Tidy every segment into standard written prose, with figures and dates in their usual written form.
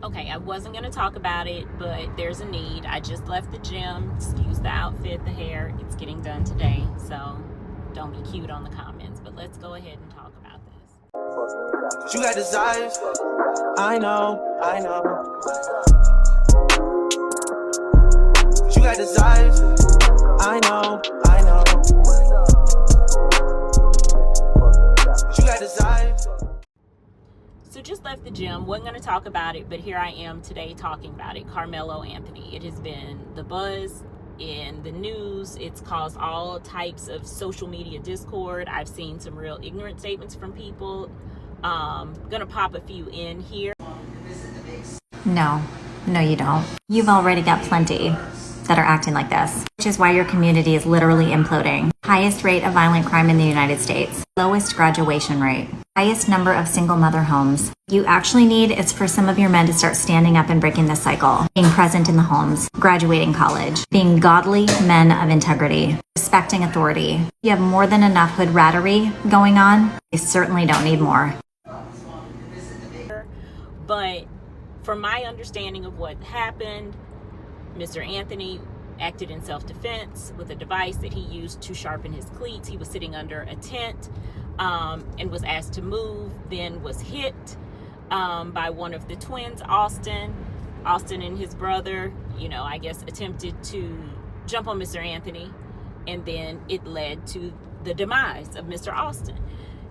Okay, I wasn't going to talk about it, but there's a need. I just left the gym. Excuse the outfit, the hair. It's getting done today, so don't be cute on the comments. But let's go ahead and talk about this. You got desires. I know. You got desires. I know. You got desires. So just left the gym, wasn't going to talk about it, but here I am today talking about it. Karmelo Anthony. It has been the buzz in the news. It's caused all types of social media discord. I've seen some real ignorant statements from people. Gonna pop a few in here. No, you don't. You've already got plenty that are acting like this, which is why your community is literally imploding. Highest rate of violent crime in the United States. Lowest graduation rate. Highest number of single mother homes. You actually need is for some of your men to start standing up and breaking this cycle. Being present in the homes, graduating college, being godly men of integrity, respecting authority. You have more than enough hood rattery going on. You certainly don't need more. But from my understanding of what happened, Mr. Anthony acted in self-defense with a device that he used to sharpen his cleats. He was sitting under a tent and was asked to move, then was hit by one of the twins, Austin and his brother, I guess attempted to jump on Mr. Anthony, and then it led to the demise of Mr. Austin.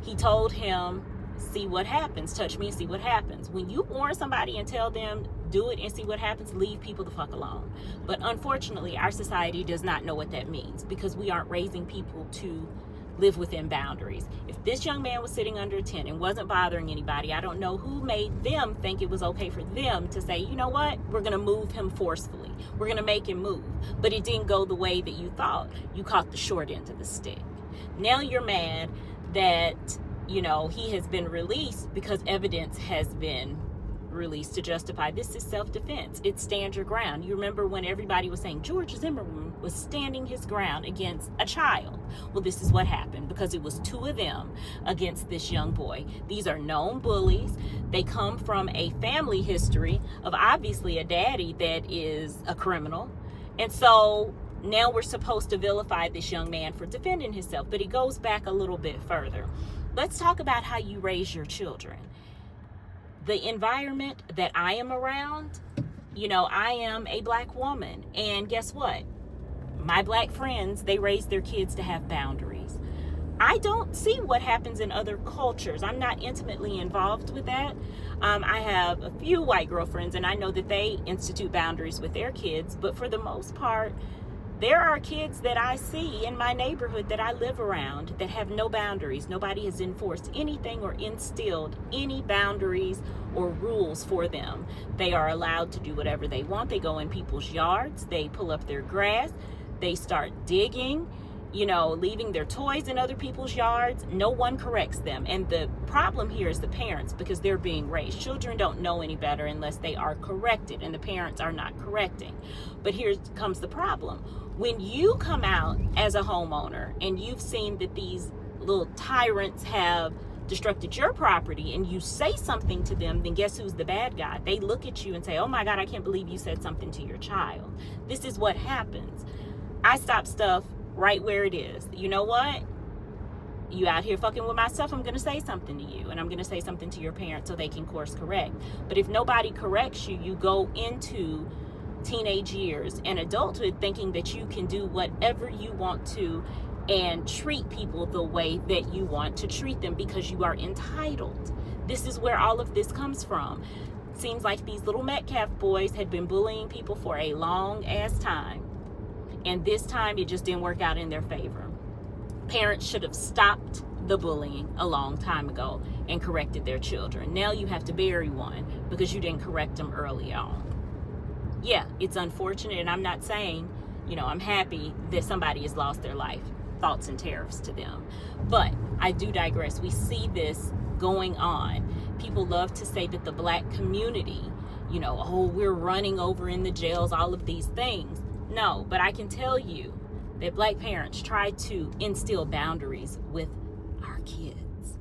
He told him, see what happens, touch me and see what happens. When you warn somebody and tell them, do it and see what happens, leave people the fuck alone. But unfortunately, our society does not know what that means because we aren't raising people to live within boundaries. If this young man was sitting under a tent and wasn't bothering anybody, I don't know who made them think it was okay for them to say, you know what, we're gonna move him forcefully. We're gonna make him move. But it didn't go the way that you thought. You caught the short end of the stick. Now you're mad that he has been released because evidence has been released to justify this is self-defense. It's stand your ground. You remember when everybody was saying George Zimmerman was standing his ground against a child. Well, this is what happened because it was two of them against this young boy. These are known bullies. They come from a family history of obviously a daddy that is a criminal. And so now we're supposed to vilify this young man for defending himself, but it goes back a little bit further. Let's talk about how you raise your children. The environment that I am around, I am a black woman. And guess what? My black friends, they raise their kids to have boundaries. I don't see what happens in other cultures. I'm not intimately involved with that. I have a few white girlfriends, and I know that they institute boundaries with their kids. But for the most part, there are kids that I see in my neighborhood that I live around that have no boundaries. Nobody has enforced anything or instilled any boundaries or rules for them. They are allowed to do whatever they want. They go in people's yards. They pull up their grass. They start digging, leaving their toys in other people's yards. No one corrects them. And the problem here is the parents because they're being raised. Children don't know any better unless they are corrected, and the parents are not correcting. But here comes the problem. When you come out as a homeowner and you've seen that these little tyrants have destructed your property and you say something to them, then guess who's the bad guy? They look at you and say, oh my God, I can't believe you said something to your child. This is what happens. I stop stuff right where it is. You know what? You out here fucking with my stuff, I'm going to say something to you, and I'm going to say something to your parents so they can course correct. But if nobody corrects you, you go into teenage years and adulthood thinking that you can do whatever you want to and treat people the way that you want to treat them because you are entitled. This is where all of this comes from. Seems like these little Metcalf boys had been bullying people for a long ass time, and this time it just didn't work out in their favor. Parents should have stopped the bullying a long time ago and corrected their children. Now you have to bury one because you didn't correct them early on. Yeah, it's unfortunate, and I'm not saying, I'm happy that somebody has lost their life. Thoughts and tariffs to them. But I do digress. We see this going on. People love to say that the black community, we're running over in the jails, all of these things. No, but I can tell you that black parents try to instill boundaries with our kids.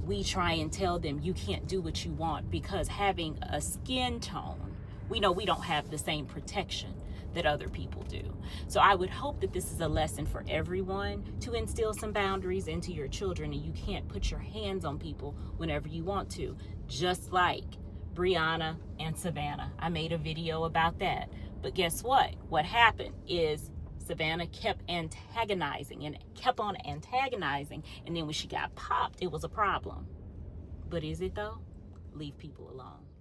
we try and tell them you can't do what you want because having a skin tone, we know we don't have the same protection that other people do. So I would hope that this is a lesson for everyone to instill some boundaries into your children, and you can't put your hands on people whenever you want to, just like Brianna and Savannah. I made a video about that. But guess what? What happened is Savannah kept antagonizing and kept on antagonizing, and then when she got popped, it was a problem. But is it though? Leave people alone.